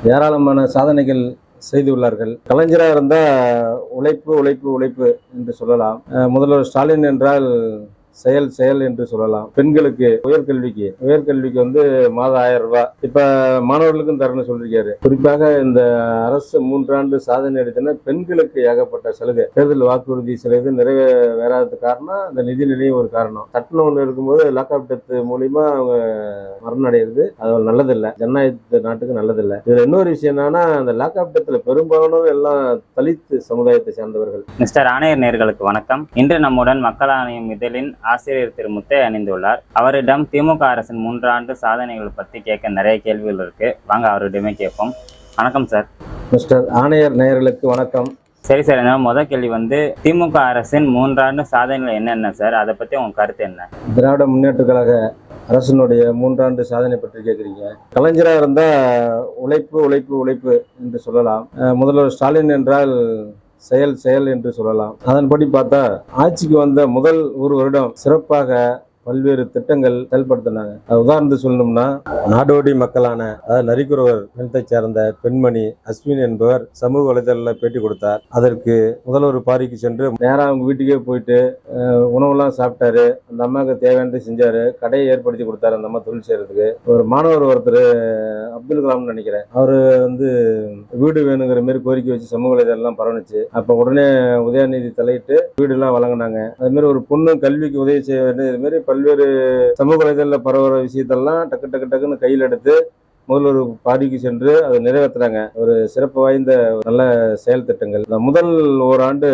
ஏராளமான சாதனைகள் செய்துள்ளார்கள். கலைஞராக இருந்தால் உழைப்பு உழைப்பு உழைப்பு என்று சொல்லலாம். முதல்வர் ஸ்டாலின் என்றால் செயல் செயல் என்று சொல்லலாம். பெண்களுக்கு உயர்கல்விக்கு வந்து மாதம் 1000 ரூபாய் இப்ப மாணவர்களுக்கும் தரணும்னு சொல்லிருக்காரு. குறிப்பாக இந்த அரசு 3 ஆண்டு சாதனை அடித்தன பெண்களுக்கு ஏகப்பட்ட சலுகை. தேர்தல் வாக்குறுதி சிலது நிறைவேறாதது காரணம் இந்த நிதி நிலையும் ஒரு காரணம். சட்டம் ஒன்று இருக்கும்போது லாக்அப் டெத் மூலியமா அவங்க மரணம் அடைகிறது. அது நல்லதில்லை, ஜனநாயக நாட்டுக்கு நல்லதில்லை. இதுல இன்னொரு விஷயம் என்னன்னா, அந்த லாக்அப் டெத்ல பெரும்பாலும் எல்லாம் தலித் சமுதாயத்தை சேர்ந்தவர்கள். மிஸ்டர் ஆணையர் நேயர்களுக்கு வணக்கம். இன்று நம்முடன் மக்கள் ஆணையம் இதழின் ஆசிரியர் திரு முத்தை அணிந்துள்ளார். அவரிடம் திமுக அரசின் 3 ஆண்டு சாதனைகள் பத்தி கேட்க நிறைய கேள்விகள் இருக்கு. வாங்க அவரிடமே கேட்போம். வணக்கம் சார். மிஸ்டர் ஆணையர் நேயர்களுக்கு வணக்கம். சரி சார், என்னோட முதல் கேள்வி வந்து திமுக அரசின் 3 ஆண்டு சாதனைகள் என்னென்ன சார், அதை பத்தி உங்க கருத்து என்ன? திராவிட முன்னேற்ற கழக அரசினுடைய 3 ஆண்டு சாதனை பற்றி கேட்குறீங்க. கலைஞராக இருந்தால் உழைப்பு உழைப்பு உழைப்பு என்று சொல்லலாம். முதல்வர் ஸ்டாலின் என்றால் செயல் செயல் என்று சொல்லலாம். அதன்படி பார்த்தா ஆட்சிக்கு வந்த முதல் 1 வருடம் சிறப்பாக பல்வேறு திட்டங்கள் செயல்படுத்தினாங்க. உதாரணத்துக்கு சொல்லணும்னா, நாடோடி மக்களான நரிக்குறவர் இனத்தை சேர்ந்த பெண்மணி அஸ்வின் என்பவர் சமூக வலைதளத்தில் பேட்டி கொடுத்தார். அதற்கு முதல்வர் பாரிக்கு சென்று நேராக அவங்க வீட்டுக்கே போயிட்டு உணவுலாம் சாப்பிட்டாரு. அந்த அம்மாவுக்கு தேவையானதை செஞ்சாரு. கடையை ஏற்படுத்தி கொடுத்தாரு அந்த அம்மா தொழில் செய்யறதுக்கு. ஒரு மாணவர் ஒருத்தர் அப்துல் கலாம்னு நினைக்கிறேன், அவரு வந்து வீடு வேணுங்கிற மாதிரி கோரிக்கை வச்சு சமூக வலைதளம் பரவணுச்சு. அப்ப உடனே உதயநிதி தலையிட்டு வீடு எல்லாம் வழங்கினாங்க. அது மாதிரி ஒரு பொண்ணு கல்விக்கு உதவி செய்ய வேண்டிய இது மாதிரி பல்வேறு சமூக வலைதளத்தில் பரவுற விஷயத்தெல்லாம் டக்குன்னு கையில் எடுத்து முதல்வர் பாடிக்கு சென்று அதை நிறைவேற்றுறாங்க. ஒரு சிறப்பு வாய்ந்த நல்ல செயல் திட்டங்கள். முதல் 1 ஆண்டு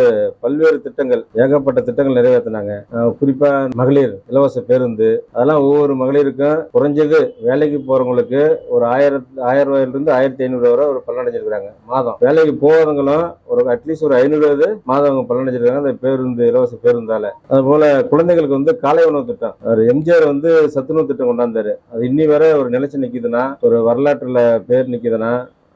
பல்வேறு திட்டங்கள், ஏகப்பட்ட திட்டங்கள் நிறைவேற்றினாங்க. குறிப்பா மகளிர் இலவச பேருந்து, அதெல்லாம் ஒவ்வொரு மகளிருக்கும் குறைஞ்சது வேலைக்கு போறவங்களுக்கு ஒரு 1000 ரூபாயிலிருந்து 1500 வரை ஒரு பலனடைஞ்சிருக்கிறாங்க மாதம். வேலைக்கு போறவங்களும் ஒரு அட்லீஸ்ட் ஒரு 500 மாதம் அவங்க பலனடைஞ்சிருக்காங்க அந்த பேருந்து, இலவச பேருந்தால. அது போல குழந்தைகளுக்கு வந்து காலை உணவு திட்டம், எம்ஜிஆர் வந்து சத்துணவு திட்டம் கொண்டாந்தாரு. அது இன்னி வரை ஒரு நிலைச்சு நிக்குதுன்னா, ஒரு வரலாற்றுல பேர் நிக்குதுன்னா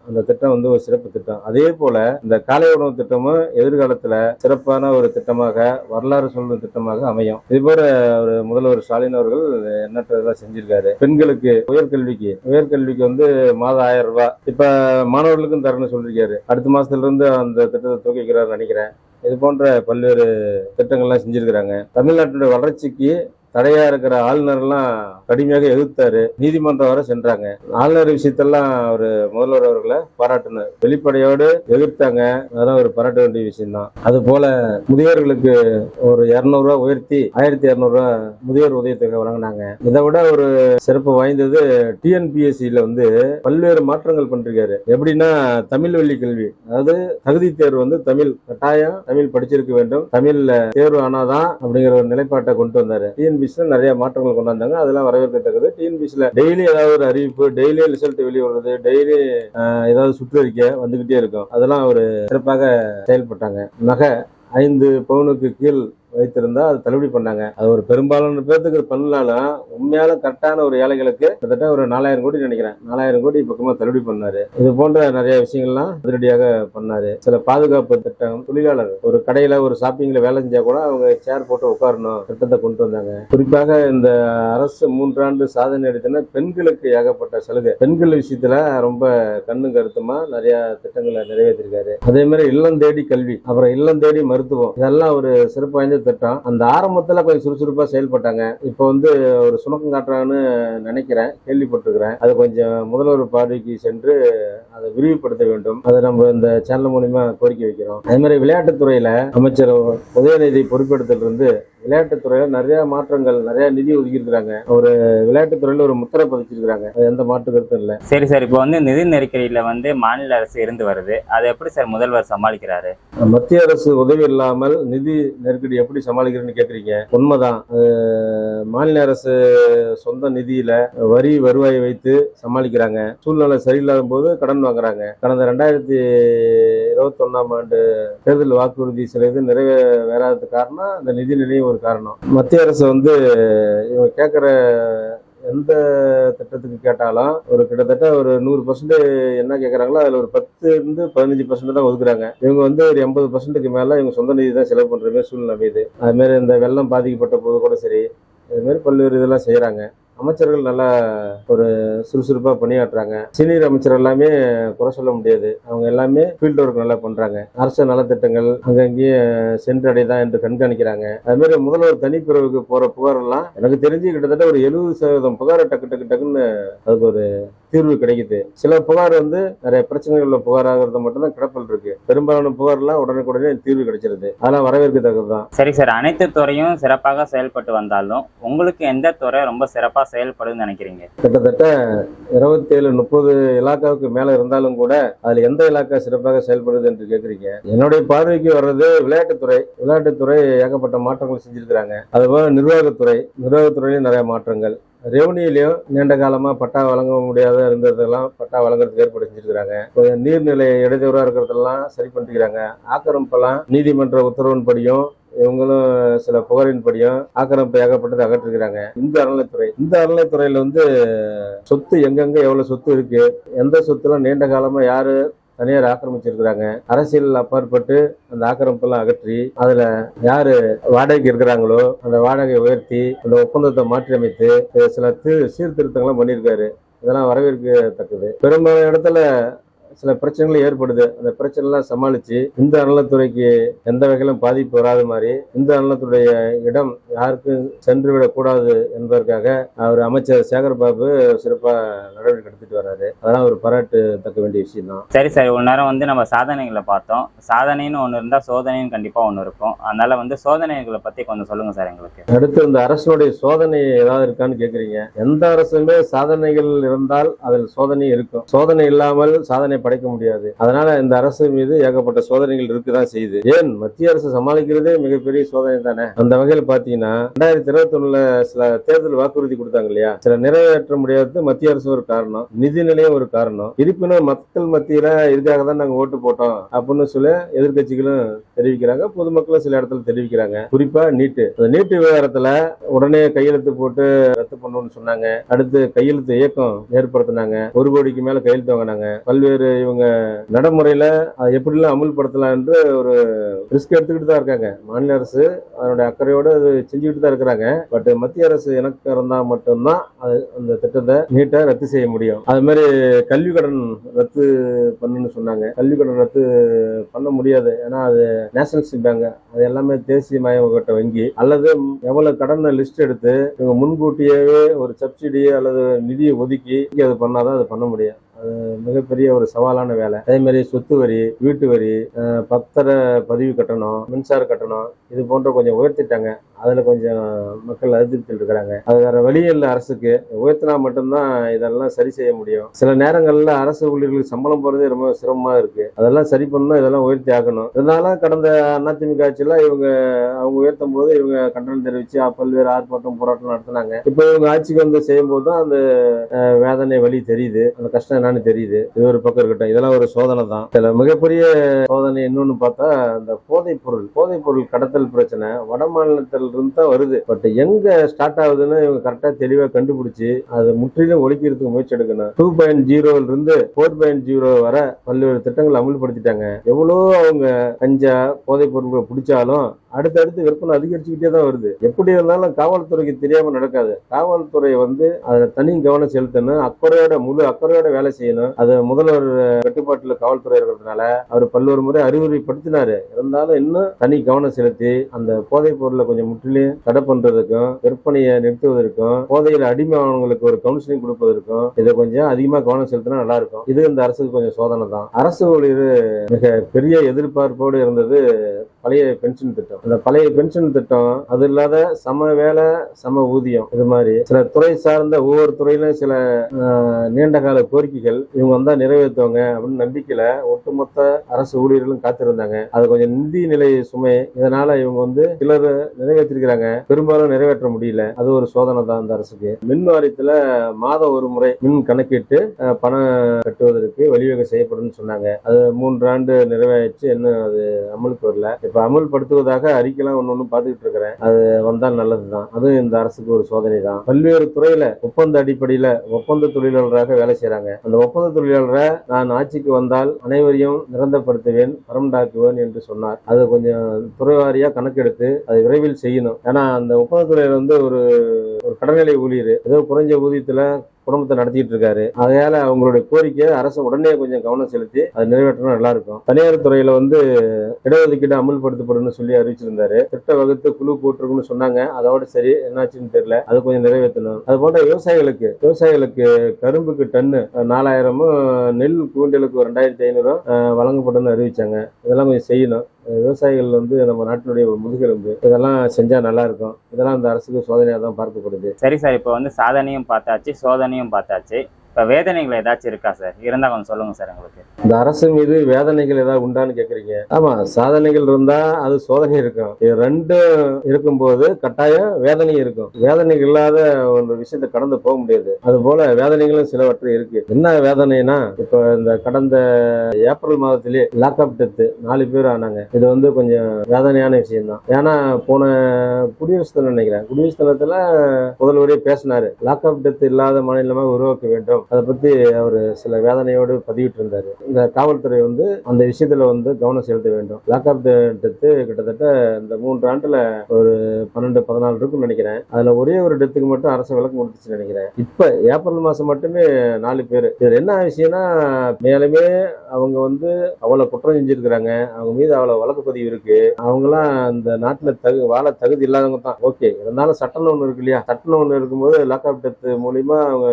அந்த திட்டம் வந்து ஒரு சிறப்பு திட்டம். அதே போல இந்த காலை உணவு திட்டமும் எதிர்காலத்துல சிறப்பான ஒரு திட்டமாக, வரலாறு சொல்லும் திட்டமாக அமையும். இது போல ஒரு முதல்வர் ஸ்டாலின் அவர்கள் எண்ணற்றதெல்லாம் செஞ்சிருக்காரு. பெண்களுக்கு உயர்கல்விக்கு வந்து மாதம் 1000 ரூபாய் இப்ப மாணவர்களுக்கும் தரணும்னு சொல்லிருக்காரு. அடுத்த மாசத்துல இருந்து அந்த திட்டத்தை துவக்கிக்கிறார் நினைக்கிறேன். இது போன்ற பல்வேறு திட்டங்கள்லாம் செஞ்சிருக்கிறாங்க. தமிழ்நாட்டுடைய வளர்ச்சிக்கு தடையா இருக்கிற ஆளுநர் எல்லாம் கடுமையாக எதிர்த்தாரு. நீதிமன்றம் வரை சென்றாங்க. ஆளுநர் விஷயத்தெல்லாம் ஒரு முதல்வர் அவர்களை பாராட்டினார். வெளிப்படையோடு எதிர்த்தாங்க. அதெல்லாம் ஒரு பாராட்ட வேண்டிய விஷயம் தான். அது போல முதியோர்களுக்கு ஒரு 200 ரூபாய் உயர்த்தி 1200 ரூபாய் முதியோர் உதவித்தொகை வழங்கினாங்க. இதை விட ஒரு சிறப்பு வாய்ந்தது டிஎன்பிஎஸ்சியில வந்து பல்வேறு மாற்றங்கள் பண்ணிருக்காரு. எப்படின்னா, தமிழ் வழி கல்வி, அதாவது தகுதி தேர்வு வந்து தமிழ் கட்டாயம், தமிழ் படிச்சிருக்க வேண்டும், தமிழ்ல தேர்வு ஆனாதான் அப்படிங்கிற ஒரு நிலைப்பாட்டை கொண்டு வந்தாரு. நிறைய மாற்றங்கள் கொண்டாந்தாங்க. அதெல்லாம் வரவேற்கத்தக்கது. டிஎன்பிசில டெய்லி ஏதாவது ஒரு அறிவிப்பு, டெய்லி ரிசல்ட் வெளியே வருது, டெய்லி ஏதாவது சுற்றறிக்கை வந்துகிட்டே இருக்கும். அதெல்லாம் ஒரு சிறப்பாக செயல்பட்டாங்க. நகை 5 பவுனுக்கு கீழ் வைத்திருந்தா அது தள்ளுபடி பண்ணாங்க. அது ஒரு பெரும்பாலான பேருக்கு பண்ணலாலும் உண்மையால கரெக்டான ஒரு ஏழைகளுக்கு கிட்டத்தட்ட ஒரு 4000 கோடி நினைக்கிறேன், 4000 கோடி பக்கமா தள்ளுபடி பண்ணாரு. இது போன்ற நிறைய விஷயங்கள்லாம் அதிரடியாக பண்ணாரு. சில பாதுகாப்பு திட்டம், தொழிலாளர் ஒரு கடையில ஒரு ஷாப்பிங்ல வேலை செஞ்சா கூட அவங்க சேர் போட்டு உட்காரணும் திட்டத்தை கொண்டு வந்தாங்க. குறிப்பாக இந்த அரசு 3 ஆண்டு சாதனை அடித்தன பெண்களுக்கு ஏகப்பட்ட சலுகை. பெண்கள் விஷயத்துல ரொம்ப கண்ணும் கருத்துமா நிறைய திட்டங்களை நிறைவேற்றிருக்காரு. அதே மாதிரி இல்லம் தேடி கல்வி, அப்புறம் இல்லம் தேடி மருத்துவம், இதெல்லாம் ஒரு சிறப்பு வாய்ந்த திட்டம். அந்த ஆரம்பத்துல கொஞ்சம் சுறுசுறுப்பா செயல்பட்டாங்க. இப்ப வந்து ஒரு சுணக்கம் காட்டுறாங்கன்னு நினைக்கிறேன், கேள்விப்பட்டிருக்கிறேன். அது கொஞ்சம் முதல்வர் பார்வைக்கு சென்று அதை விரிவுபடுத்த வேண்டும். அதை நம்ம இந்த சேனல் மூலமா கோரிக்கை வைக்கிறோம். அதே மாதிரி விளையாட்டுத்துறையில அமைச்சர் உதயநிதி பொறுப்பெடுத்தல இருந்து விளையாட்டுத்துறையில நிறைய மாற்றங்கள், நிறைய நிதி ஒதுக்கி இருக்கிறாங்க. ஒரு விளையாட்டுத்துறையில ஒரு முத்திரை பதிச்சிருக்காங்க. அது எந்த மாற்று கருத்தும் இல்லை. சரி சார், இப்போ வந்து நிதி நெருக்கடியில வந்து மாநில அரசு இருந்து வருது, அதை எப்படி சார் முதல்வர் சமாளிக்கிறாரு? மத்திய அரசு உதவி இல்லாமல் நிதி நெருக்கடி எப்படி சமாளிக்கிறேன்னு கேக்குறீங்க. உண்மைதான். மாநில அரசு சொந்த நிதியில வரி வருவாயை வைத்து சமாளிக்கிறாங்க. சூழ்நிலை சரியில்லாத போது கடன் வாங்குறாங்க. கடந்த 2021ஆம் ஆண்டு தேர்தல் வாக்குறுதி சிலது நிறைவேறாதது காரணம் இந்த நிதி நிலையும் ஒரு காரணம். மத்திய அரசு வந்து இவங்க கேட்கிற எந்த திட்டத்துக்கு கேட்டாலும் ஒரு கிட்டத்தட்ட ஒரு 100% என்ன கேட்கறாங்களோ அதுல ஒரு 10-15% தான் ஒதுக்குறாங்க. இவங்க வந்து ஒரு 80%க்கு மேல இவங்க சொந்த நிதி தான் செலவு பண்ற மாதிரி சூழ்நிலை அமையுது. அது மாதிரி இந்த வெள்ளம் பாதிக்கப்பட்ட போது கூட சரி, இது மாதிரி பல்வேறு இதெல்லாம் செய்யறாங்க. அமைச்சர்கள் நல்லா ஒரு சுறுசுறுப்பா பணியாற்றுறாங்க. சீனியர் அமைச்சர் எல்லாமே குறை சொல்ல முடியாது. அவங்க எல்லாமே ஃபீல்ட் ஒர்க் நல்லா பண்றாங்க. அரசு நலத்திட்டங்கள் அங்கங்கேயே சென்றடைதா என்று கண்காணிக்கிறாங்க. அது மாதிரி முதல்வர் தனிப்பிரிவுக்கு போற புகார் எல்லாம் எனக்கு தெரிஞ்சு கிட்டத்தட்ட ஒரு 70% புகார் டக்குன்னு அதுக்கு ஒரு தீர்வு கிடைக்குது. சில புகார் நிறைய பிரச்சனைகள் உள்ள புகார் ஆகிறது மட்டும்தான் கிடப்பில் இருக்கு. பெரும்பாலான புகார்லாம் உடனுக்குடனே தீர்வு கிடைச்சிருது. அதெல்லாம் வரவேற்கத்தக்கதுதான். சரி சார், அனைத்து துறையும் சிறப்பாக செயல்பட்டு வந்தாலும் உங்களுக்கு எந்த துறை ரொம்ப சிறப்பா செயல்படுன்னு நினைக்கிறீங்க? கிட்டத்தட்ட 27-30 இலாக்காவுக்கு மேல இருந்தாலும் கூட அதுல எந்த இலாக்கா சிறப்பாக செயல்படுது என்று கேக்குறீங்க. என்னுடைய பார்வைக்கு வர்றது விளையாட்டுத்துறை ஏகப்பட்ட மாற்றங்கள் செஞ்சிருக்கிறாங்க. அதுபோல நிர்வாகத்துறையிலும் நிறைய மாற்றங்கள். ரெவன்யூலையும் நீண்ட காலமா பட்டா வழங்க முடியாத இருந்ததெல்லாம் பட்டா வழங்குறதுக்கு ஏற்பாடு செஞ்சிருக்கிறாங்க. நீர்நிலை இடைத்தவறா இருக்கிறதெல்லாம் சரி பண்ணிக்கிறாங்க. ஆக்கிரமிப்பெல்லாம் நீதிமன்ற உத்தரவின்படியும் இவங்களும் சில புகாரின்படியும் ஆக்கிரமிப்பு ஏகப்பட்டது அகற்றிருக்கிறாங்க. இந்த அறநிலைத்துறையில சொத்து எங்கெங்க எவ்வளவு சொத்து இருக்கு, எந்த சொத்துலாம் நீண்ட காலமா யாரு தனியார் ஆக்கிரமிச்சிருக்கிறாங்க, அரசியல் அப்பாற்பட்டு அந்த ஆக்கிரமிப்பெல்லாம் அகற்றி அதுல யாரு வாடகைக்கு இருக்கிறாங்களோ அந்த வாடகையை உயர்த்தி அந்த ஒப்பந்தத்தை மாற்றி அமைத்து சில சீர்திருத்தங்களும் பண்ணியிருக்காரு. இதெல்லாம் வரவேற்கத்தக்கது. பெரும்பாலான இடத்துல சில பிரச்சனைகள் ஏற்படுது. அந்த பிரச்சனை எல்லாம் சமாளிச்சு இந்த அறநிலைத்துறைக்கு எந்த வகையிலும் பாதிப்பு வராத மாதிரி இந்த அறநிலையத்துடைய இடம் யாருக்கும் சென்று விடக்கூடாது என்பதற்காக அவர் அமைச்சர் சேகர்பாபு சிறப்பா நடவடிக்கை எடுத்துட்டு வர்றாரு. அதெல்லாம் ஒரு பாராட்டத்தக்க வேண்டிய விஷயம் தான். சரி சார், இவ்வளவு நேரம் நம்ம சாதனைகளை பார்த்தோம். சாதனைன்னு ஒண்ணு இருந்தா சோதனைன்னு கண்டிப்பா ஒண்ணு இருக்கும். அதனால சோதனைகளை பத்தி கொஞ்சம் சொல்லுங்க சார் எங்களுக்கு. அடுத்து இந்த அரசுடைய சோதனை ஏதாவது இருக்கான்னு கேக்குறீங்க. எந்த அரசுமே சாதனைகள் இருந்தால் அதில் சோதனை இருக்கும். சோதனை இல்லாமல் சாதனை படைக்க முடியாது. அதனால இந்த அரசு மீது ஏகப்பட்ட சோதனைகள் இருக்குதான் செய்யுது. ஏன் மத்திய அரசு சமாளிக்கிறதே மிகப்பெரிய சோதனை தானே. அந்த வகையில் பாத்தீங்கன்னா 2021 சில தேர்தல் வாக்குறுதி கொடுத்தாங்க இல்லையா, சில நிறைவேற்ற முடியாதது மத்திய அரசு ஒரு காரணம், நிதி நிலையம் ஒரு காரணம். இருப்பினும் மக்கள் மத்தியில இதுக்காக தான் நாங்க ஓட்டு போட்டோம் அப்படின்னு சொல்லி எதிர்கட்சிகளும் தெரிவிக்கிறாங்க, பொதுமக்களும் சில இடத்துல தெரிவிக்கிறாங்க. குறிப்பா நீட்டு விவகாரத்துல உடனே கையெழுத்து போட்டு ரத்து பண்ணணும்னு சொன்னாங்க. அடுத்து கையெழுத்து இயக்கம் ஏற்படுத்தினாங்க. 1 கோடிக்கு மேல கையெழுத்து வாங்கினாங்க. பல்வேறு இவங்க நடைமுறையில அதை எப்படிலாம் அமுல்படுத்தலாம் என்று ஒரு ரிஸ்க் எடுத்துக்கிட்டு தான் இருக்காங்க. மாநில அரசு அதனுடைய அக்கறையோடு அது செஞ்சுக்கிட்டு தான் இருக்கிறாங்க. பட் மத்திய அரசு எனக்கு இருந்தா மட்டும்தான் அந்த திட்டத்தை நீட்டா ரத்து செய்ய முடியும். அது மாதிரி கல்வி கடன் ரத்து பண்ணுன்னு சொன்னாங்க. கல்வி கடன் ரத்து பண்ண முடியாது. ஏன்னா அது நேஷனலிஸ்ட் பேங்க், அது எல்லாமே தேசியமயமாக்கப்பட்ட வங்கி. அல்லது எவ்வளவு கடன் லிஸ்ட் எடுத்து இவங்க முன்கூட்டியே ஒரு சப்சிடி அல்லது நிதியை ஒதுக்கி அது பண்ணாதான் அது பண்ண முடியும். அது மிகப்பெரிய ஒரு சவாலான வேலை. அதே மாதிரி சொத்து வரி, வீட்டு வரி, பத்திர பதிவு கட்டணம், மின்சார கட்டணம் இது போன்ற கொஞ்சம் உயர்த்திட்டாங்க. அதுல கொஞ்சம் மக்கள் அதிருப்தியில் இருக்கிறாங்க. அது வேற வழியே இல்லை. அரசுக்கு உயர்த்தினா மட்டும்தான் இதெல்லாம் சரி செய்ய முடியும். சில நேரங்கள்ல அரசு ஊழியர்களுக்கு சம்பளம் போறதே ரொம்ப சிரமமா இருக்கு. அதெல்லாம் சரி பண்ணணும், இதெல்லாம் உயர்த்தி ஆகணும். இதனால கடந்த அதிமுக ஆட்சியில அவங்க உயர்த்தும் போது இவங்க கண்டனம் தெரிவிச்சு பல்வேறு ஆர்ப்பாட்டம் போராட்டம் நடத்தினாங்க. இப்ப இவங்க ஆட்சிக்கு செய்யும் போது தான் அந்த வேதனை வழி தெரியுது, அந்த கஷ்டம் என்னன்னு தெரியுது. இது ஒரு பக்கம் இருக்கட்டும், இதெல்லாம் ஒரு சோதனை தான். இதுல மிகப்பெரிய சோதனை இன்னொன்னு பார்த்தா இந்த போதைப் பொருள் கடத்தல் பிரச்சனை வட மாநிலத்தில் இருந்து தான் வருது. பட் எங்க ஸ்டார்ட் ஆகுதுன்னு இவங்க கரெக்டா தெளிவா கண்டுபிடிச்சு அதை முற்றிலும் ஒழிக்கிறதுக்கு முயற்சி எடுக்கணும். 2.0 இருந்து 4.0 வர பல்வேறு திட்டங்கள் அமல்படுத்திட்டாங்க. எவ்வளோ அவங்க கஞ்சா போதைப் பொருட்களை பிடிச்சாலும் அடுத்தடுத்து விற்பனை அதிகரிச்சுக்கிட்டே தான் வருது. எப்படி இருந்தாலும் காவல்துறைக்கு தெரியாம நடக்காது. காவல்துறை அதுல தனி கவனம் செலுத்தணும், முழு அக்கறையோட வேலை செய்யணும். அது முதல்வர் கட்டுப்பாட்டுல காவல்துறை இருக்கிறதுனால அவர் பல்வேறு முறை அறிவுரைப்படுத்தினாரு. இருந்தாலும் இன்னும் தனி கவனம் செலுத்தி அந்த போதைப் பொருளை கொஞ்சம் முற்றிலும் தடை பண்றதுக்கும் விற்பனையை நிறுத்துவதற்கும் போதையில அடிமையானவங்களுக்கு ஒரு கவுன்சிலிங் கொடுப்பதற்கும் இதை கொஞ்சம் அதிகமா கவனம் செலுத்தினா நல்லா இருக்கும். இது இந்த அரசுக்கு கொஞ்சம் சோதனை தான். அரசு ஊழியர் மிக பெரிய எதிர்பார்ப்போடு இருந்தது பழைய பென்ஷன் திட்டம். அந்த பழைய பென்ஷன் திட்டம் அது இல்லாத சம வேலை சம ஊதியம், இது மாதிரி சில துறை சார்ந்த ஒவ்வொரு துறையிலும் சில நீண்ட கால கோரிக்கைகள் இவங்க வந்தா நிறைவேற்றுவாங்க அப்படின்னு நம்பிக்கையில ஒட்டுமொத்த அரசு ஊழியர்களும் காத்திருந்தாங்க. அது கொஞ்சம் நிதி நிலை சுமை, இதனால இவங்க சிலர் நிறைவேற்றிருக்கிறாங்க, பெரும்பாலும் நிறைவேற்ற முடியல. அது ஒரு சோதனை தான் இந்த அரசுக்கு. மின் வாரியத்துல மாதம் ஒரு முறை மின் கணக்கிட்டு பணம் கட்டுவதற்கு வழிவகை செய்யப்படும் சொன்னாங்க. அது 3 ஆண்டு நிறைவேற்றி இன்னும் அது அமலுக்கு வரல. இப்ப அமல்படுத்துவதாக அறிக்கைலாம் ஒண்ணு பார்த்துக்கிட்டு இருக்கிறேன். அது வந்தால் நல்லதுதான். அதுவும் இந்த அரசுக்கு ஒரு சோதனை தான். பல்வேறு துறையில ஒப்பந்த அடிப்படையில ஒப்பந்த தொழிலாளராக வேலை செய்யறாங்க. அந்த ஒப்பந்த தொழிலாளரை நான் ஆட்சிக்கு வந்தால் அனைவரையும் நிரந்தரப்படுத்துவேன், பரம்டாக்குவேன் என்று சொன்னார். அது கொஞ்சம் துறைவாரியா கணக்கெடுத்து அதை விரைவில் செய்யணும். ஏன்னா அந்த ஒப்பந்த தொழிலாளர் வந்து ஒரு கடநிலை ஊழியர், ஏதோ குறைஞ்ச ஊதியத்துல குடும்பத்தை நடத்திட்டு இருக்காரு. அதனால அவங்களுடைய கோரிக்கை அரசு உடனே கொஞ்சம் கவனம் செலுத்தி அதை நிறைவேற்றணும், நல்லா இருக்கும். தனியார் துறையில வந்து இடஒதுக்கீடு அமல்படுத்தப்படும் சொல்லி அறிவிச்சிருந்தாரு. திட்ட வகுத்து குழு போட்டிருக்குன்னு சொன்னாங்க. அதோட சரி, என்னாச்சுன்னு தெரியல. அது கொஞ்சம் நிறைவேற்றணும். அது போன்ற விவசாயிகளுக்கு கரும்புக்கு டன்னு 4000, நெல் கூண்டலுக்கு 2500 வழங்கப்படும் அறிவிச்சாங்க. இதெல்லாம் கொஞ்சம் செய்யணும். விவசாயிகள் வந்து நம்ம நாட்டினுடைய ஒரு முதுகெலும்பு. இதெல்லாம் செஞ்சா நல்லா இருக்கும். இதெல்லாம் இந்த அரசுக்கு சோதனையாக தான் பார்க்கப்படுது. சரி சார், இப்போ வந்து சாதனையும் பார்த்தாச்சு, சோதனையும் பார்த்தாச்சு. இப்போ வேதனைகள் ஏதாச்சும் இருக்கா சார்? இருந்தால் கொஞ்சம் சொல்லுங்க சார் எங்களுக்கு. இந்த அரசு மீது வேதனைகள் ஏதாவது உண்டான்னு கேட்குறீங்க. ஆமா, சாதனைகள் இருந்தா அது சோதனை இருக்கும். இது ரெண்டும் இருக்கும்போது கட்டாயம் வேதனை இருக்கும். வேதனைகள் இல்லாத ஒரு விஷயத்தை கடந்து போக முடியாது. அது போல வேதனைகளும் சிலவற்றை இருக்கு. என்ன வேதனைனா, இப்போ இந்த கடந்த ஏப்ரல் மாதத்திலே லாக்அப் டெத் 4 பேர் ஆனாங்க. இது வந்து கொஞ்சம் வேதனையான விஷயம் தான். ஏன்னா போன குடியரசு தினம் நினைக்கிறேன், குடியரசு தினத்துல முதல்வரே பேசினாரு, லாக்அப் டெத் இல்லாத மாநிலமாக உருவாக்க வேண்டும். அதை பத்தி அவர் சில வேதனையோடு பதிவிட்டு இருந்தாரு. இந்த காவல்துறை வந்து அந்த விஷயத்துல வந்து கவனம் செலுத்த வேண்டும். லாக்அப் டெத்து கிட்டத்தட்ட இந்த 3 ஆண்டுல ஒரு 12-14 இருக்குன்னு நினைக்கிறேன். அதுல ஒரே ஒரு டெத்துக்கு மட்டும் அரசு விளக்கம் கொடுத்துச்சு நினைக்கிறேன். இப்ப ஏப்ரல் மாசம் மட்டுமே 4 பேர். இதுல என்ன விஷயம்னா, மேலுமே அவங்க வந்து அவ்வளவு குற்றம் செஞ்சிருக்கிறாங்க. அவங்க மீது அவ்வளவு வழக்கு பதிவு இருக்கு. அவங்கலாம் அந்த நாட்டுல வாழ தகுதி இல்லாதவங்க தான். ஓகே, இருந்தாலும் சட்டம் ஒண்ணு இருக்கு இல்லையா? சட்டம் ஒண்ணு இருக்கும்போது லாக்அப் டெத் மூலியமா அவங்க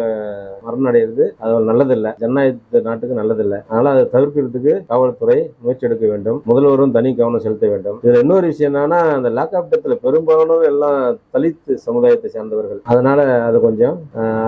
மரணம் அடைகிறது அது நல்லதில்லை. ஜனநாயக நாட்டுக்கு நல்லதில்லை. அதனால அதை தவிர்க்கிறதுக்கு காவல்துறை முயற்சி எடுக்க வேண்டும். முதல்வரும் தனி கவனம் செலுத்த வேண்டும். இதுல இன்னொரு விஷயம் என்னன்னா, அந்த லாக்அப் டெத்ல பெரும்பாலும் எல்லாம் தலித் சமுதாயத்தை சேர்ந்தவர்கள். அதனால அது கொஞ்சம்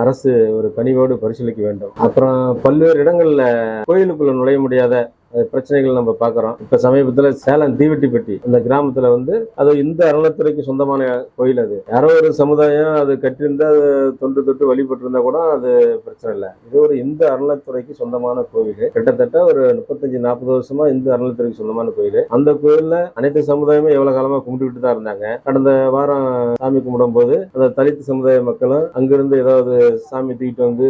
அரசு ஒரு கனிவோடு பரிசீலிக்க வேண்டும். அப்புறம் பல்வேறு இடங்கள்ல கோயிலுக்குள்ள நுழைய முடியாத பிரச்சனைகள் நம்ம பாக்குறோம். இப்ப சமீபத்துல சேலம் தீவெட்டிப்பட்டி அந்த கிராமத்துல வந்து அது இந்து அறநிலைத்துறைக்கு சொந்தமான கோயில். அது யாரோ ஒரு சமுதாயம் அது கட்டியிருந்தா அது தொன்று தொட்டு வழிபட்டு இருந்தா கூட அது பிரச்சனை இல்லை. இது ஒரு இந்து அறநிலைத்துறைக்கு சொந்தமான கோவில். கிட்டத்தட்ட ஒரு 35-40 வருஷமா இந்து அறநிலைத்துறைக்கு சொந்தமான கோயில். அந்த கோயில்ல அனைத்து சமுதாயமும் எவ்வளவு காலமா கும்பிட்டுக்கிட்டு தான் இருந்தாங்க. கடந்த வாரம் சாமி கும்பிடும் போது அந்த தலித் சமுதாய மக்களும் அங்கிருந்து ஏதாவது சாமி தூக்கிட்டு வந்து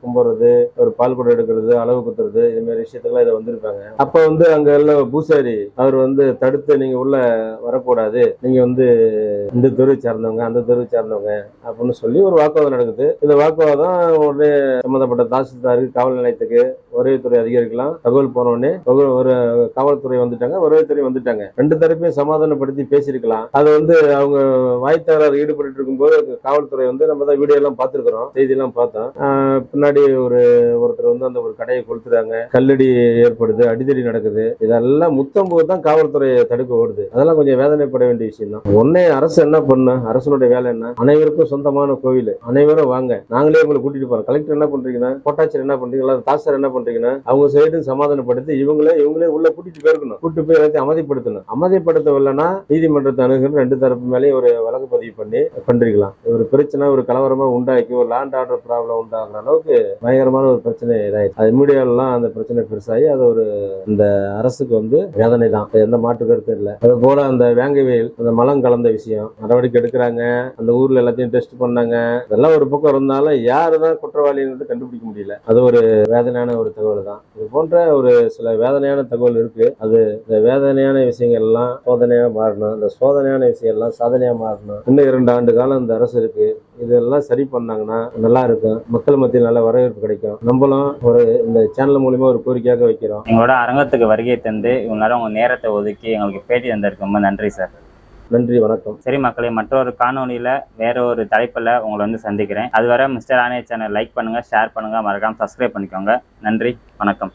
கும்பிடுறது, ஒரு பால் குடம் எடுக்கிறது, அளவு குத்துறது, இது மாதிரி விஷயத்தெல்லாம் இதை வந்திருப்பாங்க. அப்ப வந்து அங்க எல்லாம் பூசாரி அவர் வந்து தடுத்து, நீங்க உள்ள வரக்கூடாது, நீங்க வந்து இந்த தெருவை சேர்ந்தவங்க, அந்த தெருவை சேர்ந்தவங்க அப்படின்னு சொல்லி ஒரு வாக்குவாதம் நடக்குது. இந்த வாக்குவாதம் உடனே சம்பந்தப்பட்ட தாசில்தாருக்கு, காவல் நிலையத்துக்கு, வருவாய்த்துறை அதிகாரிகளாம் தகவல் போனோடனே ஒரு காவல்துறை வந்துட்டாங்க, வருவாய்த்துறை வந்துட்டாங்க. 2 தரப்பையும் சமாதானப்படுத்தி பேசியிருக்கலாம். அது வந்து அவங்க வாய்த்தகராறு ஈடுபட்டு இருக்கும்போது காவல்துறை வந்து, நம்ம தான் வீடியோ எல்லாம் பார்த்திருக்கிறோம், செய்தி எல்லாம் பார்த்தோம். பின்னாடி ஒருத்தர் வந்து அந்த ஒரு கடையை கொளுத்துறாங்க, கல்லடி ஏற்படுது, அடிதடி நடக்குது. இதெல்லாம் முத்தம்போது தான் காவல்துறை தடுக்க ஓடுது. அதெல்லாம் கொஞ்சம் வேதனைப்பட வேண்டிய விஷயம் தான். ஒன்னே அரசு என்ன பண்ணும்? அரசனுடைய வேலை என்ன? அனைவருக்கும் சொந்தமான கோவில், அனைவரும் வாங்க, நாங்களே உங்களை கூட்டிட்டு போறோம். கலெக்டர் என்ன பண்றீங்கன்னா, கோட்டாட்சியர் என்ன பண்றீங்களா, தாசர் என்ன பண்றீங்கன்னா, அவங்க சைடு சமாதானப்படுத்தி இவங்களே உள்ள கூட்டிட்டு போயிருக்கணும். கூட்டிட்டு போய் எல்லாத்தையும் அமைதிப்படுத்தணும். அமைதிப்படுத்தவில்லைன்னா நீதிமன்றத்தை அணுகிற 2 தரப்பு மேலேயும் ஒரு வழக்கு பதிவு பண்ணி பண்றீங்களாம். ஒரு பிரச்சனை, ஒரு கலவரமா உண்டாக்கி ஒரு லேண்ட் ஆர்டர் ப்ராப்ளம் உண்டாகிற அளவுக்கு பயங்கரமான ஒரு பிரச்சனை இதாயிடுச்சு. அது மீடியாலாம் அந்த பிரச்சனை பெருசாகி அது ஒரு இந்த அரசுக்கு வந்து வேதனை தான், எந்த மாற்று கருத்து இல்லை. அது போல அந்த வேங்கவேல் அந்த மலம் கலந்த விஷயம் நடவடிக்கை எடுக்கிறாங்க. அந்த ஊர்ல எல்லாத்தையும் டெஸ்ட் பண்ணாங்க. இதெல்லாம் ஒரு பக்கம் இருந்தாலும் யாருதான் குற்றவாளின்னு கண்டுபிடிக்க முடியல. அது ஒரு வேதனையான ஒரு தகவல் தான். இது போன்ற ஒரு சில வேதனையான தகவல் இருக்கு. அது இந்த வேதனையான விஷயங்கள் எல்லாம் சோதனையா மாறணும். இந்த சோதனையான விஷயம் எல்லாம் சாதனையா மாறணும். இன்னும் 2 ஆண்டு காலம் இந்த அரசு இருக்கு. இதெல்லாம் சரி பண்ணாங்கன்னா நல்லா இருக்கும். மக்கள் மத்தியில் நல்ல வரவேற்பு கிடைக்கும். நம்மளும் இந்த சேனல் மூலியமா ஒரு கோரிக்கையாக வைக்கிறோம். எங்களோட அரங்கத்துக்கு வருகை தந்து இவ்வளவு நேரம் உங்க நேரத்தை ஒதுக்கி எங்களுக்கு பேட்டி தந்திருக்கு ரொம்ப நன்றி சார். நன்றி, வணக்கம். சரி மக்களே, மற்றொரு காணொலியில வேற ஒரு தலைப்புல உங்களை வந்து சந்திக்கிறேன். அதுவரை மிஸ்டர் ஆனே சேனல் லைக் பண்ணுங்க, ஷேர் பண்ணுங்க, மறக்காம சப்ஸ்கிரைப் பண்ணிக்கோங்க. நன்றி, வணக்கம்.